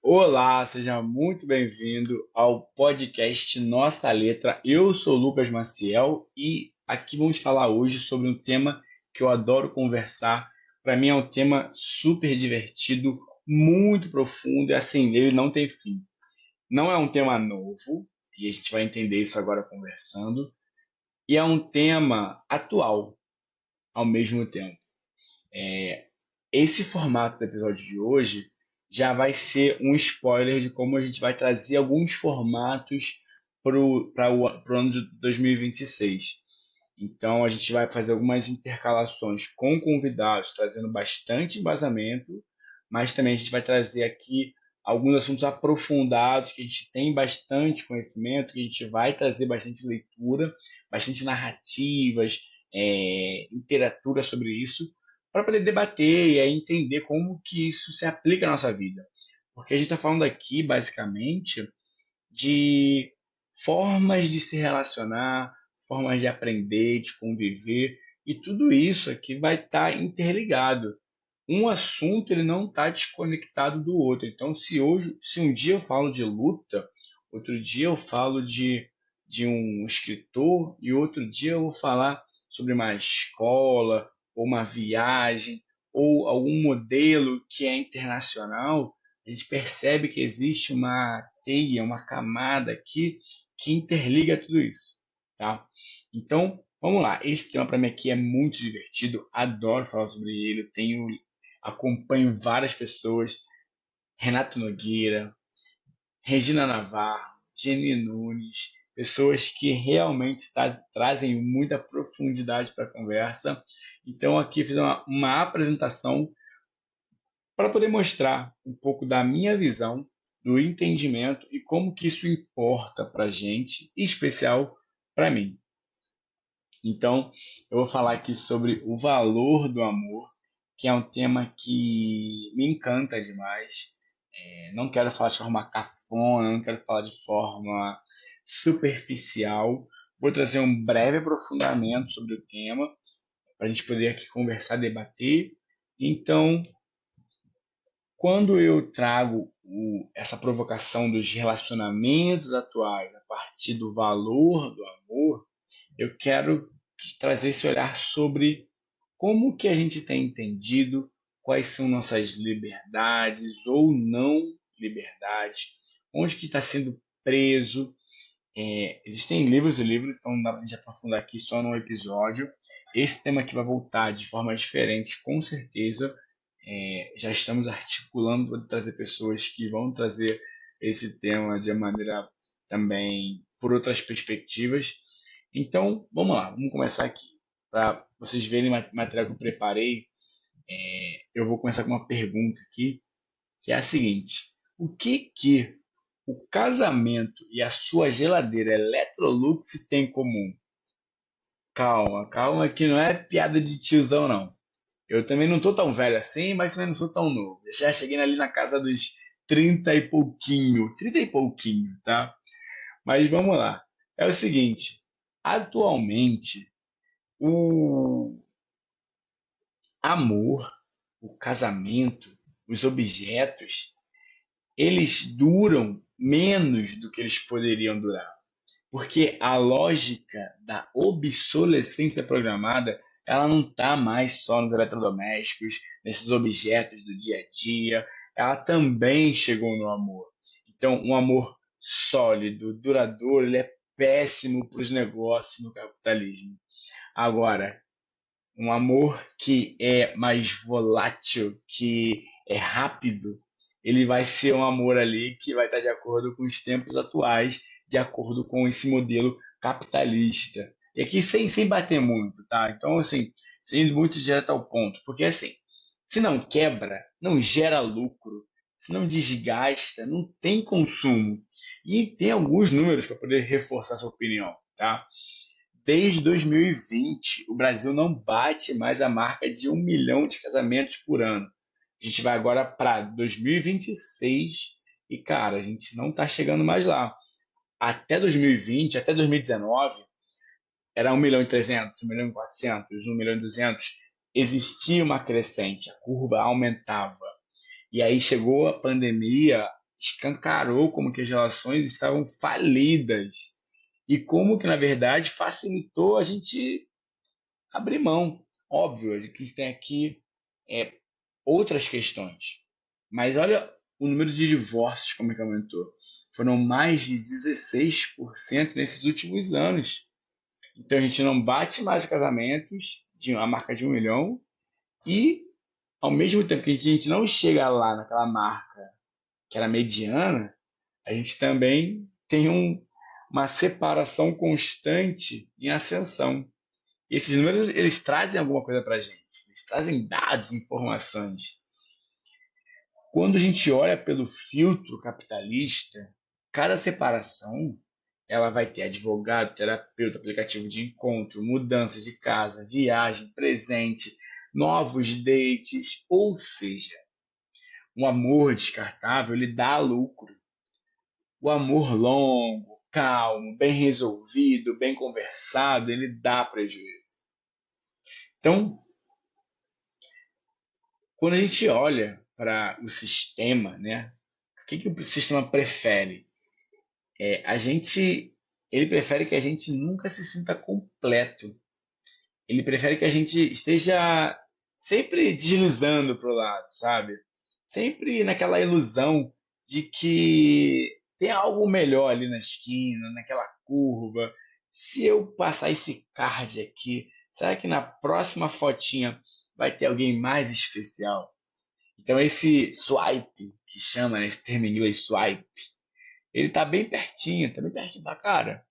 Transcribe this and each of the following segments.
Olá, seja muito bem-vindo ao podcast Nossa Letra. Eu sou o Lucas Maciel e aqui vamos falar hoje sobre um tema que eu adoro conversar. Para mim é um tema super divertido, muito profundo e assim, ele não tem fim. Não é um tema novo e a gente vai entender isso agora conversando. E é um tema atual ao mesmo tempo. Esse formato do episódio de hoje já vai ser um spoiler de como a gente vai trazer alguns formatos para o ano de 2026. Então, a gente vai fazer algumas intercalações com convidados, trazendo bastante embasamento, mas também a gente vai trazer aqui alguns assuntos aprofundados, que a gente tem bastante conhecimento, que a gente vai trazer bastante leitura, bastante narrativas, literatura sobre isso, para poder debater e aí entender como que isso se aplica à nossa vida. Porque a gente está falando aqui, basicamente, de formas de se relacionar, formas de aprender, de conviver, e tudo isso aqui vai estar interligado. Um assunto ele não está desconectado do outro. Então, se um dia eu falo de luta, outro dia eu falo de um escritor e outro dia eu vou falar sobre uma escola ou uma viagem ou algum modelo que é internacional, a gente percebe que existe uma teia, uma camada aqui que interliga tudo isso, tá? Então, vamos lá. Esse tema para mim aqui é muito divertido, adoro falar sobre ele, acompanho várias pessoas, Renato Nogueira, Regina Navarro, Jenny Nunes, pessoas que realmente trazem muita profundidade para a conversa. Então, aqui fiz uma apresentação para poder mostrar um pouco da minha visão, do entendimento e como que isso importa para a gente, em especial para mim. Então, eu vou falar aqui sobre o valor do amor, que é um tema que me encanta demais. Não quero falar de forma cafona, não quero falar de forma superficial. Vou trazer um breve aprofundamento sobre o tema, para a gente poder aqui conversar, debater. Então, quando eu trago essa provocação dos relacionamentos atuais a partir do valor do amor, eu quero trazer esse olhar sobre como que a gente tem entendido quais são nossas liberdades ou não liberdades, onde que está sendo preso. Existem livros e livros, então não dá para a gente aprofundar aqui só num episódio. Esse tema aqui vai voltar de forma diferente, com certeza. Já estamos articulando para trazer pessoas que vão trazer esse tema de maneira também por outras perspectivas. Então, vamos lá, vamos começar aqui. Para vocês verem o material que eu preparei, eu vou começar com uma pergunta aqui, que é a seguinte: o que o casamento e a sua geladeira Electrolux têm em comum? Calma, calma, que não é piada de tiozão, não. Eu também não tô tão velho assim, mas também não sou tão novo. Eu já cheguei ali na casa dos 30 e pouquinho, tá? Mas vamos lá. É o seguinte, atualmente, o amor, o casamento, os objetos, eles duram menos do que eles poderiam durar. Porque a lógica da obsolescência programada, ela não está mais só nos eletrodomésticos, nesses objetos do dia a dia, ela também chegou no amor. Então, um amor sólido, duradouro, ele é péssimo para os negócios no capitalismo. Agora, um amor que é mais volátil, que é rápido, ele vai ser um amor ali que vai estar de acordo com os tempos atuais, de acordo com esse modelo capitalista. E aqui sem bater muito, tá? Então, assim, sendo muito direto ao ponto. Porque, assim, se não quebra, não gera lucro. Se não desgasta, não tem consumo. E tem alguns números para poder reforçar essa opinião, tá? Desde 2020, o Brasil não bate mais a marca de 1 milhão de casamentos por ano. A gente vai agora para 2026 e, cara, a gente não está chegando mais lá. Até 2020, até 2019, era 1 milhão e 300, 1 milhão e 400, 1 milhão e 200. Existia uma crescente, a curva aumentava. E aí chegou a pandemia, escancarou como que as relações estavam falidas e como que, na verdade, facilitou a gente abrir mão. Óbvio, a gente tem aqui é, outras questões. Mas olha o número de divórcios, como é que aumentou. Foram mais de 16% nesses últimos anos. Então a gente não bate mais casamentos de a marca de 1 milhão e, ao mesmo tempo que a gente não chega lá naquela marca que era mediana, a gente também tem uma separação constante em ascensão. E esses números, eles trazem alguma coisa para a gente. Eles trazem dados, informações. Quando a gente olha pelo filtro capitalista, cada separação ela vai ter advogado, terapeuta, aplicativo de encontro, mudança de casa, viagem, presente, novos dates, ou seja, um amor descartável ele dá lucro. O amor longo, calmo, bem resolvido, bem conversado, ele dá prejuízo. Então, quando a gente olha para o sistema, né, o que o sistema prefere? Ele prefere que a gente nunca se sinta completo. Ele prefere que a gente esteja sempre deslizando para o lado, sabe? Sempre naquela ilusão de que tem algo melhor ali na esquina, naquela curva. Se eu passar esse card aqui, será que na próxima fotinha vai ter alguém mais especial? Então esse swipe, que chama, né, esse termo em inglês swipe, ele tá bem pertinho da cara.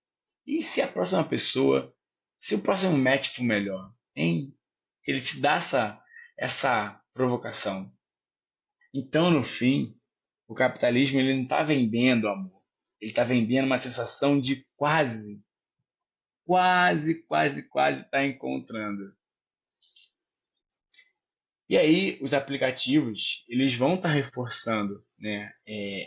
E se a próxima pessoa, se o próximo match for melhor, hein? Ele te dá essa provocação. Então, no fim, o capitalismo ele não está vendendo amor. Ele está vendendo uma sensação de quase está encontrando. E aí, os aplicativos, eles vão estar reforçando, né,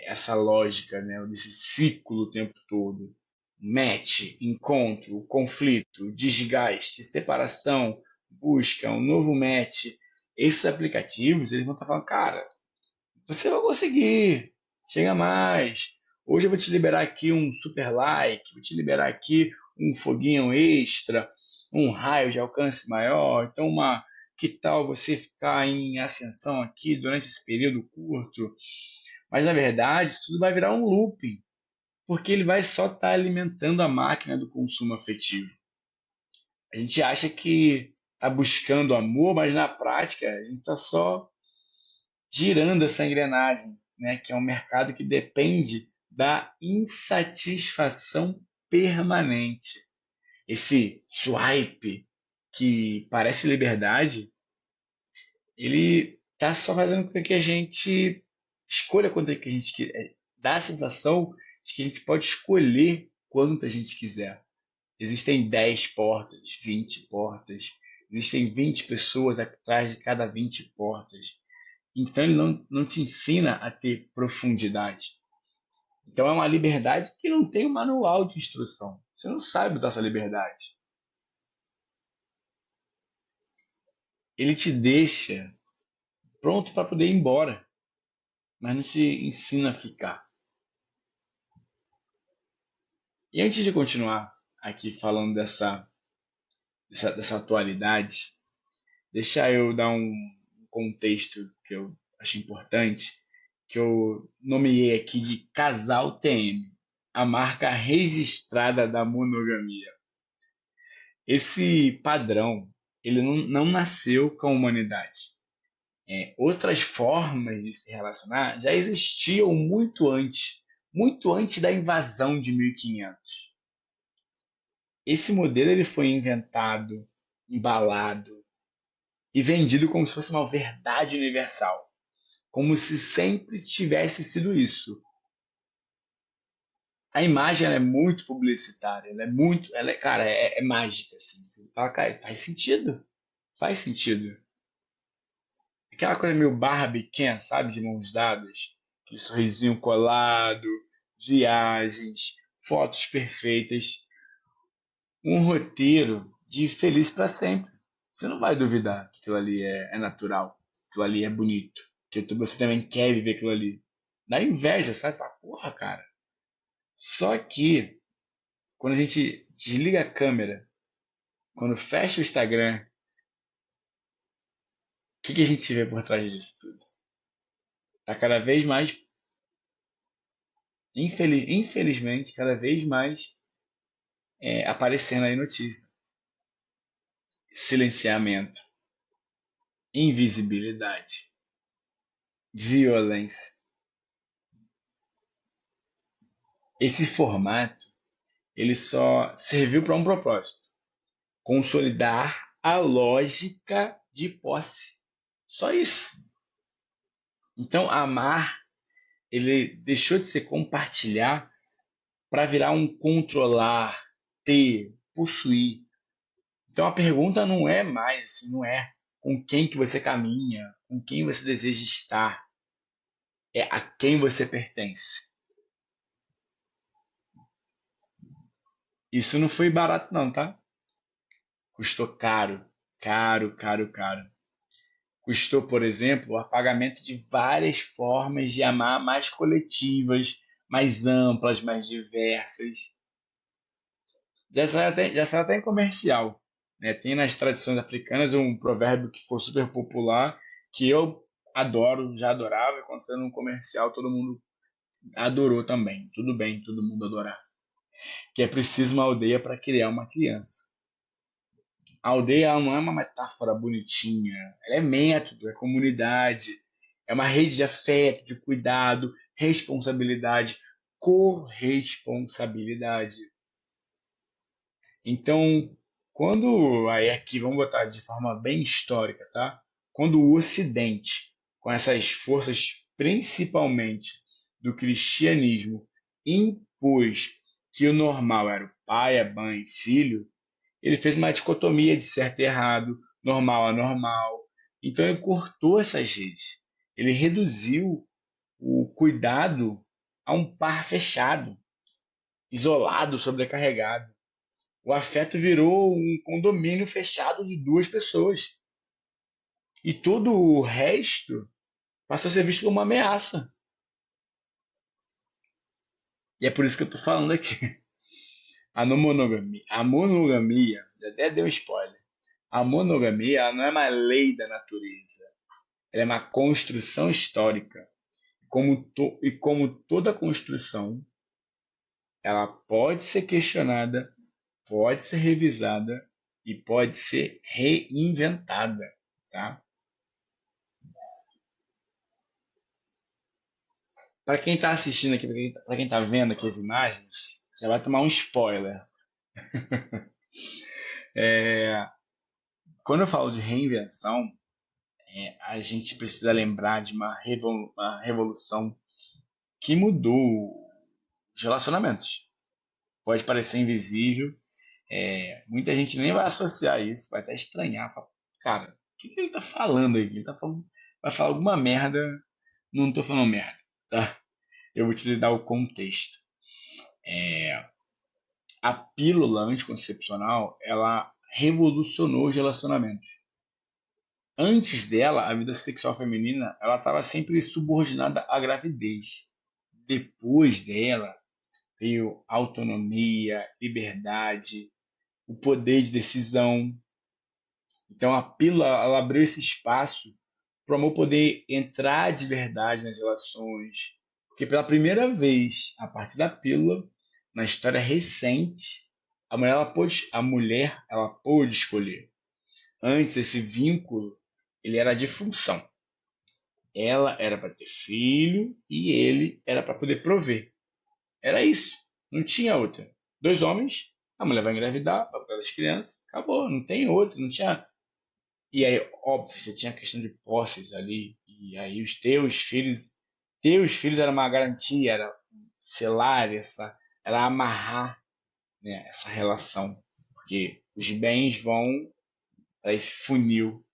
essa lógica, né, desse ciclo o tempo todo. Match, encontro, conflito, desgaste, separação, busca, um novo match. Esses aplicativos, eles vão estar falando, cara, você vai conseguir, chega mais. Hoje eu vou te liberar aqui um super like, vou te liberar aqui um foguinho extra, um raio de alcance maior. Então, que tal você ficar em ascensão aqui durante esse período curto? Mas na verdade, isso tudo vai virar um looping, porque ele vai só estar alimentando a máquina do consumo afetivo. A gente acha que está buscando amor, mas na prática a gente está só girando essa engrenagem, né? Que é um mercado que depende da insatisfação permanente. Esse swipe que parece liberdade, ele está só fazendo com que a gente escolha quanto é que a gente quer. Dá a sensação de que a gente pode escolher quanto a gente quiser. Existem 10 portas, 20 portas, existem 20 pessoas atrás de cada 20 portas. Então ele não te ensina a ter profundidade. Então é uma liberdade que não tem um manual de instrução. Você não sabe usar essa liberdade. Ele te deixa pronto para poder ir embora, mas não te ensina a ficar. E antes de continuar aqui falando dessa atualidade, deixa eu dar um contexto que eu acho importante, que eu nomeei aqui de Casal TM, a marca registrada da monogamia. Esse padrão, ele não nasceu com a humanidade. Outras formas de se relacionar já existiam muito antes da invasão de 1500. Esse modelo ele foi inventado, embalado e vendido como se fosse uma verdade universal, como se sempre tivesse sido isso. A imagem ela é muito publicitária, cara, é mágica assim. Você fala, cara, faz sentido. Aquela coisa meio Barbie Ken, sabe, de mãos dadas, aquele sorrisinho colado, viagens, fotos perfeitas, um roteiro de feliz para sempre. Você não vai duvidar que aquilo ali é natural, que aquilo ali é bonito, que você também quer viver aquilo ali. dá inveja, sabe? Fala, porra, cara. Só que quando a gente desliga a câmera, quando fecha o Instagram, o que que a gente vê por trás disso tudo? Tá cada vez mais, infelizmente, cada vez mais aparecendo aí notícia. Silenciamento, invisibilidade, violência. Esse formato, ele só serviu para um propósito: consolidar a lógica de posse. Só isso. Então, amar, ele deixou de ser compartilhar para virar um controlar, ter, possuir. Então a pergunta não é mais, assim, não é com quem que você caminha, com quem você deseja estar, é a quem você pertence. Isso não foi barato não, tá? Custou caro, caro, caro, caro. Custou, por exemplo, o apagamento de várias formas de amar mais coletivas, mais amplas, mais diversas. Já saiu até em comercial, né? Tem nas tradições africanas um provérbio que foi super popular, que eu adoro, já adorava, e quando saiu num comercial todo mundo adorou também. Tudo bem, todo mundo adorar. Que é preciso uma aldeia para criar uma criança. A aldeia ela não é uma metáfora bonitinha, ela é método, é comunidade, é uma rede de afeto, de cuidado, responsabilidade, corresponsabilidade. Então, aí aqui vamos botar de forma bem histórica, tá? Quando o Ocidente, com essas forças principalmente do cristianismo, impôs que o normal era o pai, a mãe, filho, ele fez uma dicotomia de certo e errado, normal a normal. Então ele cortou essas redes. Ele reduziu o cuidado a um par fechado, isolado, sobrecarregado. O afeto virou um condomínio fechado de duas pessoas. E todo o resto passou a ser visto como uma ameaça. E é por isso que eu estou falando aqui. A monogamia, até deu spoiler. A monogamia ela não é uma lei da natureza. Ela é uma construção histórica. E como toda construção, ela pode ser questionada, pode ser revisada e pode ser reinventada, tá? Para quem está assistindo aqui, para quem está vendo aqui as imagens, já vai tomar um spoiler. É, quando eu falo de reinvenção, a gente precisa lembrar de uma revolução que mudou os relacionamentos. Pode parecer invisível, muita gente nem vai associar isso, vai até estranhar. Fala, cara, o que ele está falando aí? Ele tá falando, vai falar alguma merda, não estou falando merda, tá? Eu vou te dar o contexto. A pílula anticoncepcional, ela revolucionou os relacionamentos. Antes dela, a vida sexual feminina, ela estava sempre subordinada à gravidez. Depois dela, veio autonomia, liberdade, o poder de decisão. Então a pílula ela abriu esse espaço para o amor poder entrar de verdade nas relações. Porque pela primeira vez, a partir da pílula, na história recente, a mulher ela pôde escolher. Antes, esse vínculo ele era de função. Ela era para ter filho e ele era para poder prover. Era isso. Não tinha outra. Dois homens, a mulher vai engravidar, vai cuidar das crianças, acabou. Não tem outra. Não tinha. E aí, óbvio, você tinha a questão de posses ali. E aí, os teus filhos era uma garantia, era selar era amarrar, né, essa relação. Porque os bens vão para esse funil.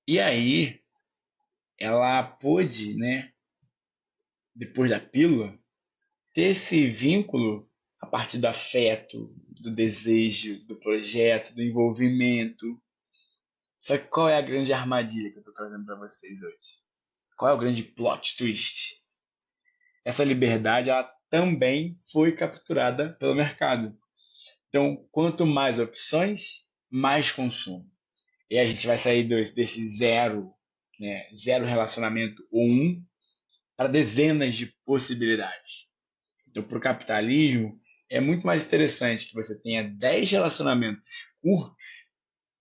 E aí, ela pôde, né, depois da pílula, ter esse vínculo a partir do afeto, do desejo, do projeto, do envolvimento. Só que qual é a grande armadilha que eu estou trazendo para vocês hoje? Qual é o grande plot twist? Essa liberdade ela também foi capturada pelo mercado. Então, quanto mais opções, mais consumo. E a gente vai sair desse zero, né, zero relacionamento ou um, para dezenas de possibilidades. Então, para o capitalismo, é muito mais interessante que você tenha 10 relacionamentos curtos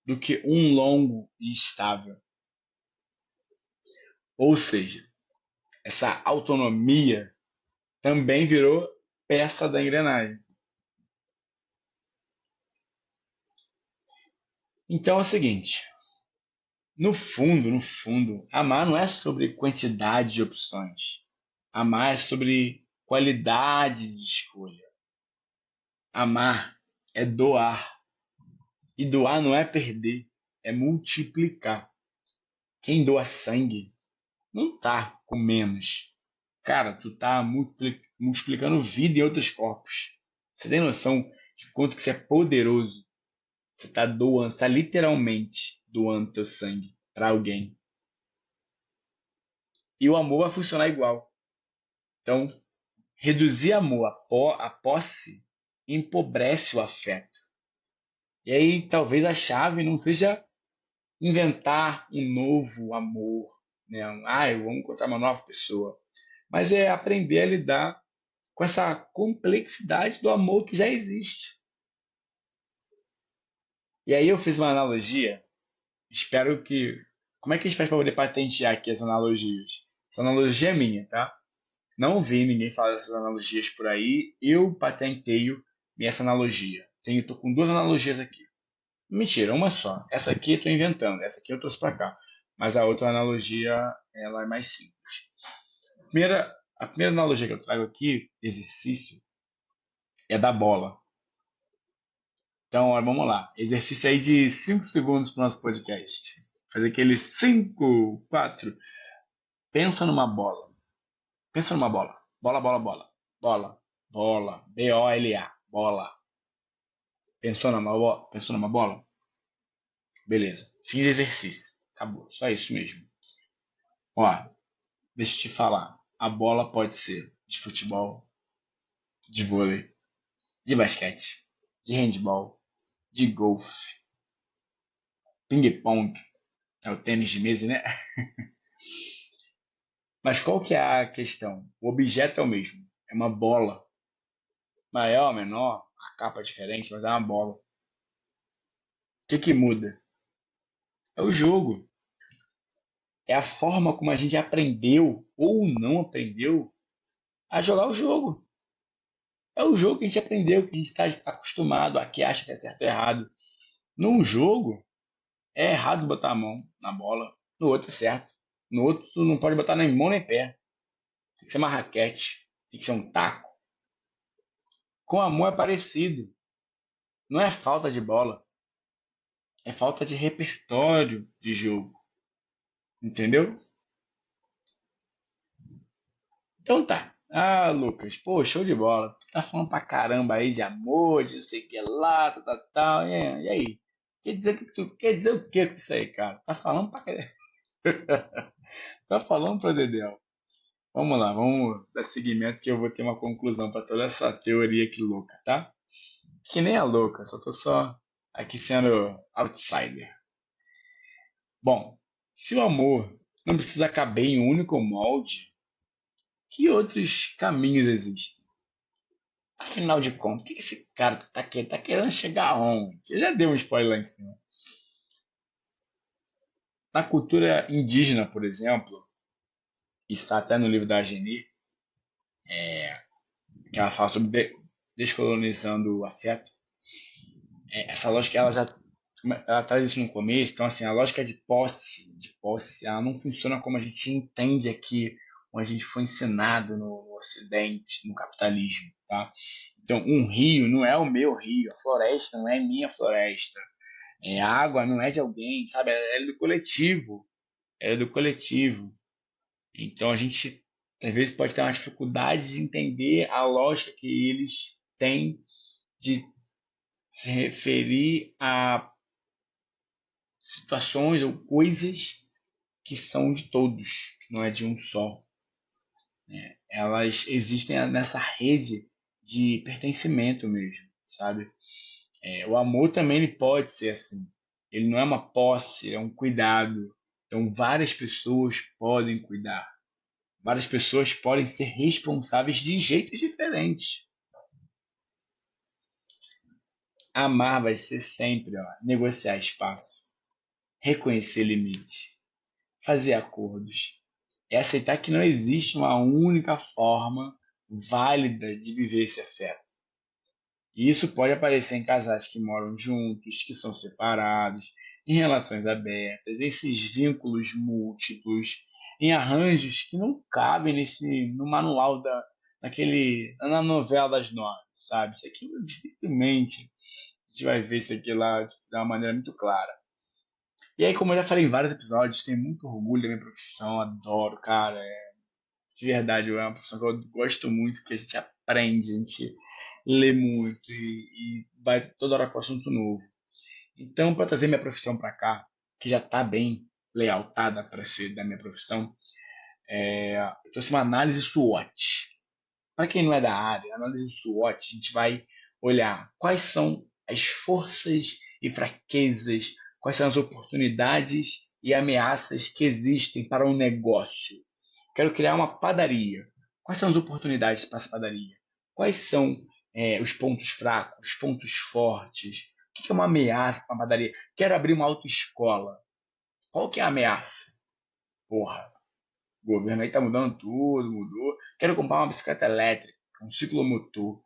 do que um longo e estável. Ou seja, essa autonomia também virou peça da engrenagem. Então é o seguinte, no fundo, amar não é sobre quantidade de opções. Amar é sobre qualidade de escolha. Amar é doar. E doar não é perder, é multiplicar. Quem doa sangue não tá com menos. Cara, tu tá multiplicando vida em outros corpos. Você tem noção de quanto que você é poderoso? Você tá doando, você tá literalmente doando teu sangue para alguém. E o amor vai funcionar igual. Então, reduzir amor à posse empobrece o afeto. E aí talvez a chave não seja inventar um novo amor, né? Eu vou encontrar uma nova pessoa. Mas é aprender a lidar com essa complexidade do amor que já existe. E aí eu fiz uma analogia, espero que... Como é que a gente faz para poder patentear aqui as analogias? Essa analogia é minha, tá? Não vi ninguém falar dessas analogias por aí, eu patenteio essa analogia. Tô com duas analogias aqui. Mentira, uma só. Essa aqui eu tô inventando, essa aqui eu trouxe para cá. Mas a outra analogia, ela é mais simples. A primeira analogia que eu trago aqui, exercício, é da bola. Então, vamos lá. Exercício aí de 5 segundos para o nosso podcast. Fazer aquele 5, 4. Pensa numa bola. Pensa numa bola. Bola, bola, bola. Bola, bola. B-O-L-A. Bola. Pensou numa bola? Beleza. Fiz exercício. Acabou. Só isso mesmo. Ó, deixa eu te falar. A bola pode ser de futebol, de vôlei, de basquete, de handball, de golfe, ping-pong. É o tênis de mesa, né? Mas qual que é a questão? O objeto é o mesmo. É uma bola. Maior, menor, a capa é diferente, mas é uma bola. O que muda? É o jogo. É a forma como a gente aprendeu ou não aprendeu a jogar o jogo. É o jogo que a gente aprendeu, que a gente está acostumado, a que acha que é certo ou errado. Num jogo, é errado botar a mão na bola, no outro é certo. No outro, tu não pode botar nem mão nem pé. Tem que ser uma raquete, tem que ser um taco. Com a mão é parecido. Não é falta de bola, é falta de repertório de jogo. Entendeu? Então tá. Ah, Lucas, pô, show de bola. Tu tá falando pra caramba aí de amor, de não sei o que lá, tal, tal, tal. E aí? Quer dizer o que com isso aí, cara? Tá falando pra caramba. Tá falando pra Dedéu. Vamos lá, vamos dar seguimento que eu vou ter uma conclusão pra toda essa teoria aqui louca, tá? Que nem é louca, só tô aqui sendo outsider. Bom, se o amor não precisa caber em um único molde, que outros caminhos existem? Afinal de contas, o que esse cara tá querendo chegar aonde? Eu já dei um spoiler lá em cima. Na cultura indígena, por exemplo, e está até no livro da Geni, que ela fala sobre descolonizando o afeto, essa lógica ela traz isso no começo, então assim, a lógica de posse, ela não funciona como a gente entende aqui, como a gente foi ensinado no Ocidente, no capitalismo, tá? Então, um rio não é o meu rio, a floresta não é minha floresta, a água não é de alguém, sabe? Ela é do coletivo, ela é do coletivo. Então, a gente às vezes pode ter uma dificuldade de entender a lógica que eles têm de se referir a situações ou coisas que são de todos, que não é de um só. Elas existem nessa rede de pertencimento mesmo, sabe? O amor também ele pode ser assim. Ele não é uma posse, é um cuidado. Então várias pessoas podem cuidar. Várias pessoas podem ser responsáveis de jeitos diferentes. Amar vai ser sempre, ó, negociar espaço, reconhecer limites, fazer acordos. É aceitar que não existe uma única forma válida de viver esse afeto. E isso pode aparecer em casais que moram juntos, que são separados, em relações abertas, esses vínculos múltiplos, em arranjos que não cabem no manual na novela das nove, sabe? Isso aqui dificilmente a gente vai ver isso aqui lá de uma maneira muito clara. E aí, como eu já falei em vários episódios, tenho muito orgulho da minha profissão, adoro, cara. De verdade, é uma profissão que eu gosto muito, porque a gente aprende, a gente lê muito e vai toda hora com assunto novo. Então, para trazer minha profissão para cá, que já está bem lealtada para ser da minha profissão, eu trouxe uma análise SWOT. Para quem não é da área, a análise SWOT, a gente vai olhar quais são as forças e fraquezas, quais são as oportunidades e ameaças que existem para um negócio. Quero criar uma padaria. Quais são as oportunidades para essa padaria? Quais são os pontos fracos, os pontos fortes? O que é uma ameaça para uma padaria? Quero abrir uma autoescola. Qual que é a ameaça? Porra, o governo aí tá mudando tudo, mudou. Quero comprar uma bicicleta elétrica, um ciclomotor.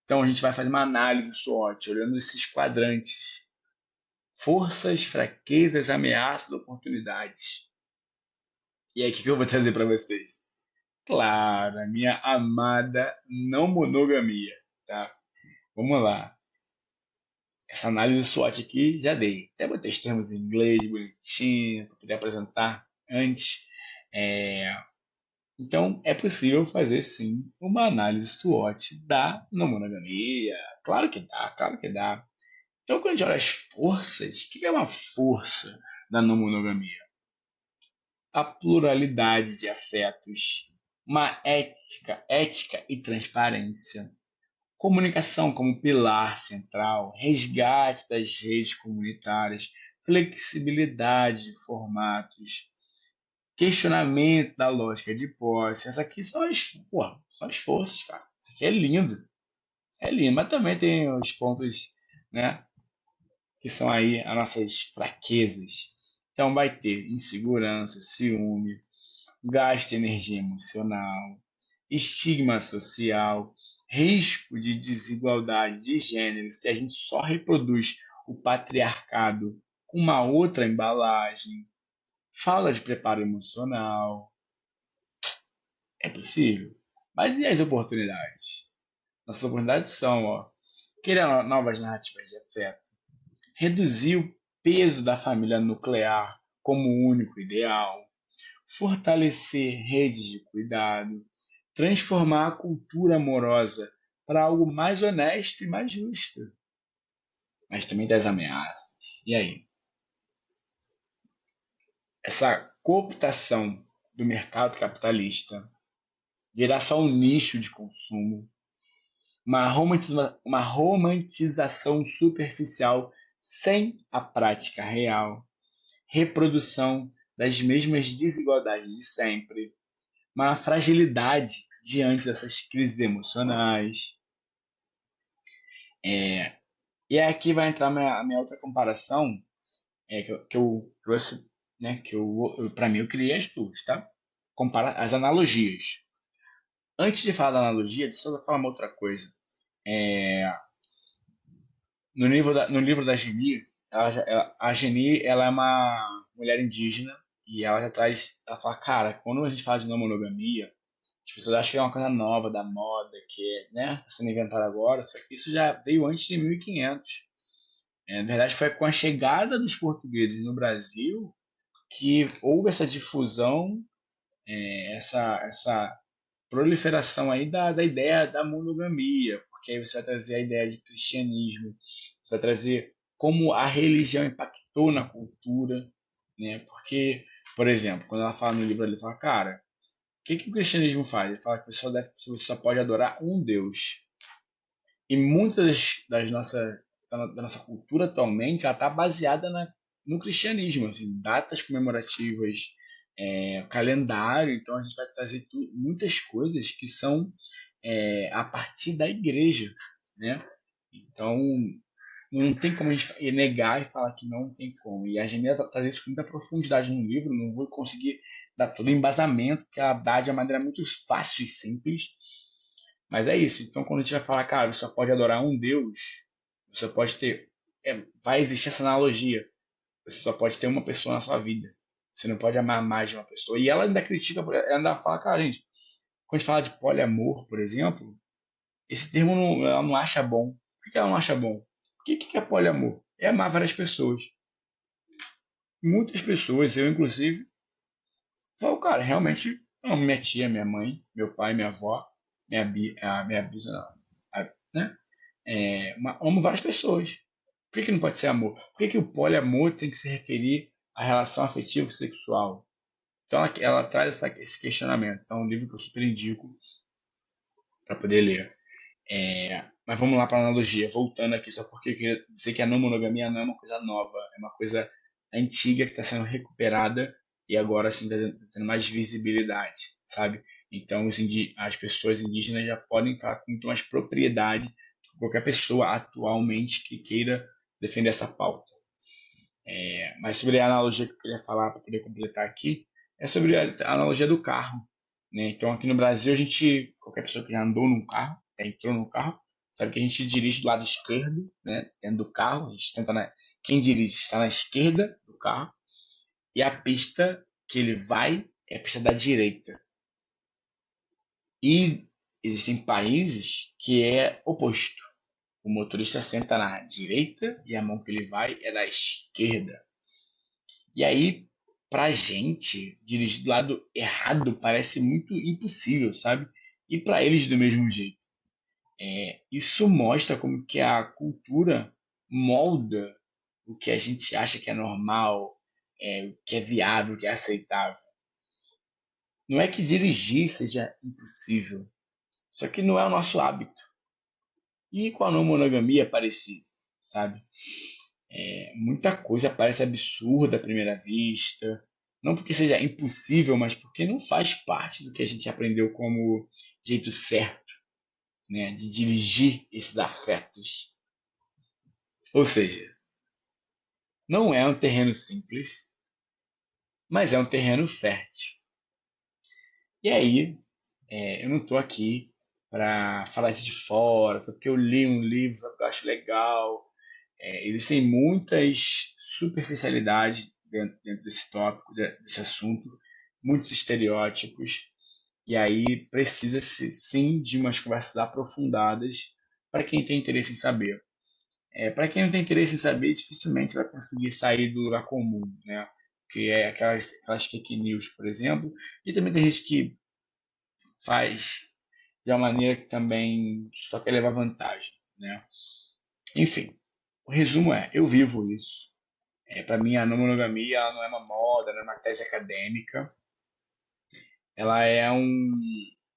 Então a gente vai fazer uma análise SWOT, olhando esses quadrantes. Forças, fraquezas, ameaças, oportunidades. E aí, o que eu vou trazer para vocês? Claro, a minha amada não monogamia, tá? Vamos lá. Essa análise SWOT aqui já dei. Até botei os termos em inglês bonitinho para poder apresentar antes. É, Então, é possível fazer sim uma análise SWOT da não monogamia. Claro que dá, claro que dá. Então, quando a gente olha as forças, o que é uma força da não monogamia? A pluralidade de afetos, uma ética e transparência, comunicação como pilar central, resgate das redes comunitárias, flexibilidade de formatos, questionamento da lógica de posse. Essas aqui são as forças, cara. Isso aqui é lindo. É lindo, mas também tem os pontos, né, que são aí as nossas fraquezas. Então vai ter insegurança, ciúme, gasto de energia emocional, estigma social, risco de desigualdade de gênero se a gente só reproduz o patriarcado com uma outra embalagem, falta de preparo emocional. É possível. Mas e as oportunidades? Nossas oportunidades são, ó, criar novas narrativas de afeto, reduzir o peso da família nuclear como o único ideal, fortalecer redes de cuidado, transformar a cultura amorosa para algo mais honesto e mais justo. Mas também das ameaças. E aí? Essa cooptação do mercado capitalista virar só um nicho de consumo, uma romantização superficial sem a prática real, reprodução das mesmas desigualdades de sempre, uma fragilidade diante dessas crises emocionais. E aqui vai entrar a minha outra comparação, que eu trouxe, né, para mim eu criei as duas, tá? Compara as analogias. Antes de falar da analogia, deixa eu só falar uma outra coisa. É, no livro da Geni, a Geni, ela é uma mulher indígena e ela já traz, ela fala, cara, quando a gente fala de não monogamia, as pessoas acham que é uma coisa nova da moda, que é, né, tá sendo inventada agora, só que isso já veio antes de 1500. Na verdade, foi com a chegada dos portugueses no Brasil que houve essa difusão, essa proliferação aí da ideia da monogamia, porque aí você vai trazer a ideia de cristianismo, você vai trazer como a religião impactou na cultura, né? Porque Por exemplo, quando ela fala no livro, ele fala, cara, o que que o cristianismo faz? Ele fala que você só pode adorar um Deus. E muitas da nossa cultura atualmente, ela está baseada no cristianismo, assim, datas comemorativas, calendário. Então a gente vai trazer muitas coisas que são a partir da igreja, né? Então não tem como a gente negar e falar que não tem como. E a Genera traz isso com muita profundidade no livro, não vou conseguir dar todo o embasamento, que ela dá de uma maneira muito fácil e simples, mas é isso. Então, quando a gente vai falar, cara, você só pode adorar um Deus, você pode ter. Vai existir essa analogia. Você só pode ter uma pessoa na sua vida. Você não pode amar mais de uma pessoa. E ela ainda critica, ela ainda fala, cara, gente, quando a gente fala de poliamor, por exemplo, esse termo ela não acha bom. Por que ela não acha bom? O que é poliamor? É amar várias pessoas. Muitas pessoas, eu inclusive, falo, cara, realmente amo minha tia, minha mãe, meu pai, minha avó, minha bisa, não, né? Amo várias pessoas. Por que não pode ser amor? Por que o poliamor tem que se referir à relação afetiva sexual? Então ela traz esse questionamento. Então é um livro que eu super indico para poder ler. Mas vamos lá para a analogia. Voltando aqui, só porque eu queria dizer que a não monogamia não é uma coisa nova, é uma coisa antiga que está sendo recuperada e agora assim, está tendo mais visibilidade, sabe? Então as pessoas indígenas já podem falar com muito mais propriedade do que qualquer pessoa atualmente que queira defender essa pauta. Mas sobre a analogia que eu queria falar para poder completar aqui, é sobre a analogia do carro, né? Então aqui no Brasil qualquer pessoa que já andou num carro, entrou num carro, sabe que a gente dirige do lado esquerdo, né? Dentro do carro, a gente quem dirige está na esquerda do carro e a pista que ele vai é a pista da direita. E existem países que é oposto. O motorista senta na direita e a mão que ele vai é da esquerda. E aí, pra gente, dirigir do lado errado parece muito impossível, sabe? E pra eles do mesmo jeito. Isso mostra como que a cultura molda o que a gente acha que é normal, o que é viável, o que é aceitável. Não é que dirigir seja impossível, só que não é o nosso hábito. E com a não monogamia é parecido, sabe? Muita coisa parece absurda à primeira vista. Não porque seja impossível, mas porque não faz parte do que a gente aprendeu como jeito certo, né, de dirigir esses afetos. Ou seja, não é um terreno simples, mas é um terreno fértil. E aí, eu não estou aqui para falar isso de fora, só porque eu li um livro, só porque eu acho legal. Existem muitas superficialidades dentro desse tópico, desse assunto, muitos estereótipos, e aí precisa-se sim de umas conversas aprofundadas para quem tem interesse em saber. Para quem não tem interesse em saber, dificilmente vai conseguir sair do lugar comum, né? Que é aquelas fake news, por exemplo, e também tem gente que faz de uma maneira que também só quer levar vantagem, né? Enfim, o resumo eu vivo isso. Para mim, a não monogamia ela não é uma moda, não é uma tese acadêmica. Ela é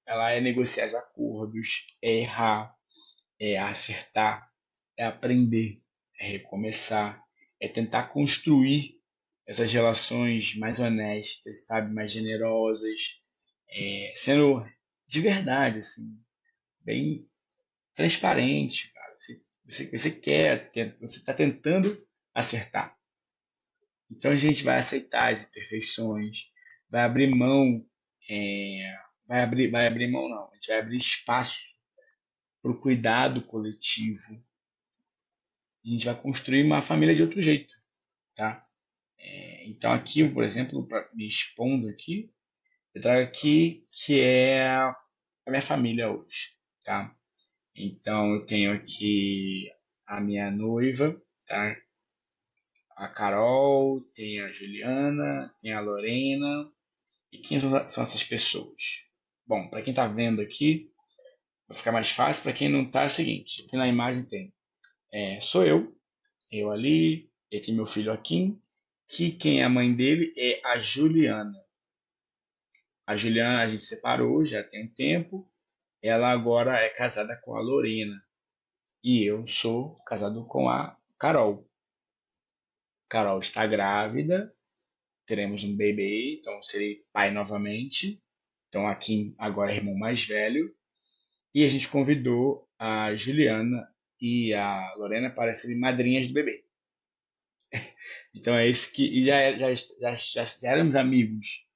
ela é negociar os acordos, é errar, é acertar, é aprender, é recomeçar, é tentar construir essas relações mais honestas, sabe, mais generosas, sendo de verdade, assim, bem transparente, cara. Você quer, você está tentando acertar. Então a gente vai aceitar as imperfeições, vai abrir mão, vai abrir mão não, a gente vai abrir espaço para o cuidado coletivo. A gente vai construir uma família de outro jeito, tá? Então aqui, por exemplo, me expondo aqui, eu trago aqui que é a minha família hoje, tá? Então eu tenho aqui a minha noiva, tá? A Carol, tem a Juliana, tem a Lorena. E quem são essas pessoas? Bom, para quem está vendo aqui, vai ficar mais fácil. Para quem não está, é o seguinte: aqui na imagem tem sou eu ali, e tem meu filho Akin, que quem é a mãe dele é a Juliana. A Juliana a gente separou já tem um tempo. Ela agora é casada com a Lorena. E eu sou casado com a Carol. Carol está grávida, teremos um bebê, então serei pai novamente. Então aqui agora é irmão mais velho. E a gente convidou a Juliana e a Lorena para serem madrinhas do bebê. Então é isso que. E já éramos amigos.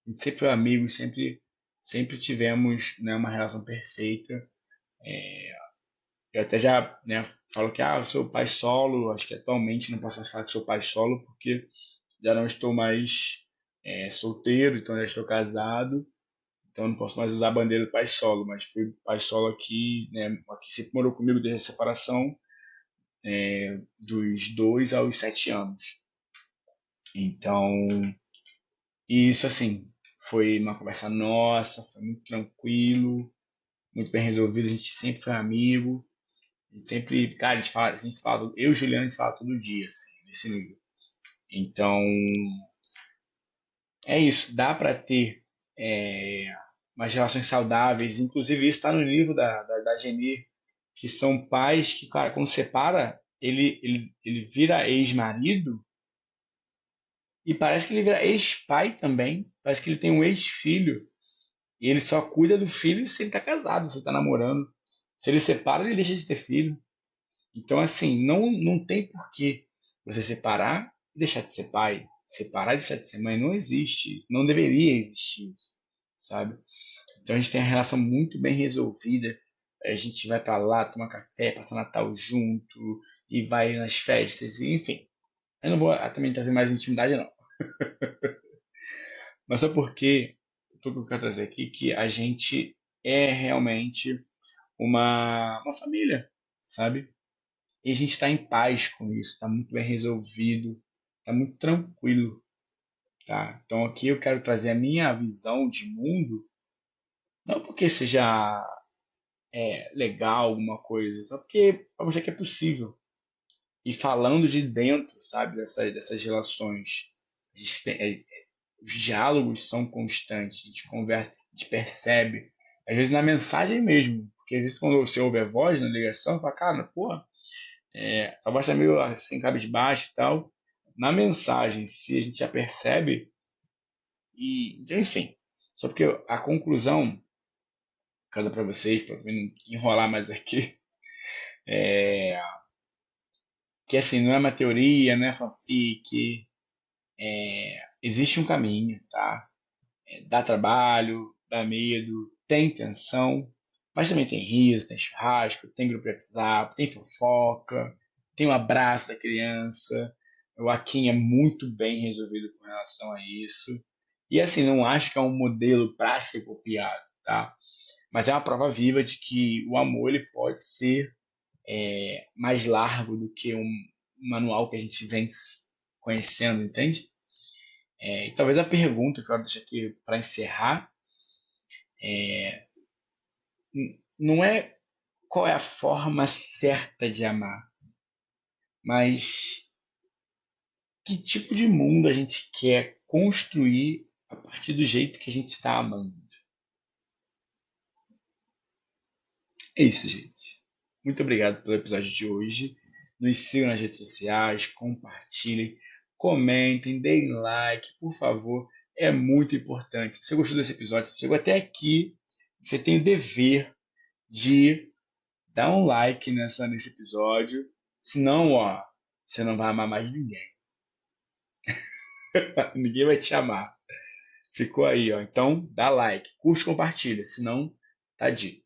A gente sempre foi amigos, sempre tivemos, né, uma relação perfeita. Eu até já, né, falo que eu sou pai solo, acho que atualmente não posso mais falar que sou pai solo, porque já não estou mais solteiro, então já estou casado, então não posso mais usar a bandeira do pai solo, mas fui pai solo aqui, né, aqui sempre morou comigo desde a separação, dos 2 aos 7 anos. Então, isso assim, foi uma conversa nossa, foi muito tranquilo, muito bem resolvido, a gente sempre foi amigo, a gente sempre, cara, a gente fala, eu e o Juliano, a gente fala todo dia, assim, nesse nível. Então, é isso, dá para ter é, umas relações saudáveis, inclusive isso está no livro da Geni, que são pais que, cara, quando separa, ele vira ex-marido e parece que ele vira ex-pai também, parece que ele tem um ex-filho, e ele só cuida do filho se ele tá casado, se ele tá namorando. Se ele separa, ele deixa de ter filho. Então, assim, não tem porquê você separar e deixar de ser pai. Separar e deixar de ser mãe não existe. Não deveria existir isso, sabe? Então, a gente tem a relação muito bem resolvida. A gente vai pra lá, tomar café, passar Natal junto, e vai nas festas, e, enfim. Eu não vou também trazer mais intimidade, não. Mas só porque, tudo que eu quero trazer aqui, que a gente é realmente uma família, sabe? E a gente está em paz com isso, está muito bem resolvido, está muito tranquilo, tá? Então aqui eu quero trazer a minha visão de mundo, não porque seja legal alguma coisa, só porque para mostrar que é possível. E falando de dentro, sabe, dessas relações, a gente os diálogos são constantes, a gente conversa, a gente percebe, às vezes na mensagem mesmo, porque às vezes quando você ouve a voz na ligação, você fala, cara, porra, a voz tá meio assim, cabisbaixa e tal. Na mensagem, se a gente já percebe, e então, enfim, só porque a conclusão, cada para vocês, para não enrolar mais aqui, é que assim, não é uma teoria, não é fanfic, existe um caminho, tá? Dá trabalho, dá medo, tem tensão, mas também tem riso, tem churrasco, tem grupo de WhatsApp, tem fofoca, tem o abraço da criança. O Akin é muito bem resolvido com relação a isso. E assim, não acho que é um modelo para ser copiado, tá? Mas é uma prova viva de que o amor ele pode ser mais largo do que um manual que a gente vem conhecendo, entende? E talvez a pergunta que eu quero deixar aqui para encerrar não é qual é a forma certa de amar, mas que tipo de mundo a gente quer construir a partir do jeito que a gente está amando. É isso, gente. Muito obrigado pelo episódio de hoje. Nos sigam nas redes sociais, compartilhem, comentem, deem like, por favor. É muito importante. Se você gostou desse episódio, se chegou até aqui, você tem o dever de dar um like nesse episódio. Senão, ó, você não vai amar mais ninguém. Ninguém vai te amar. Ficou aí, ó. Então, dá like, curte, compartilha. Senão, tá dito.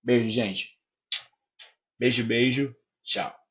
Beijo, gente. Beijo, beijo. Tchau.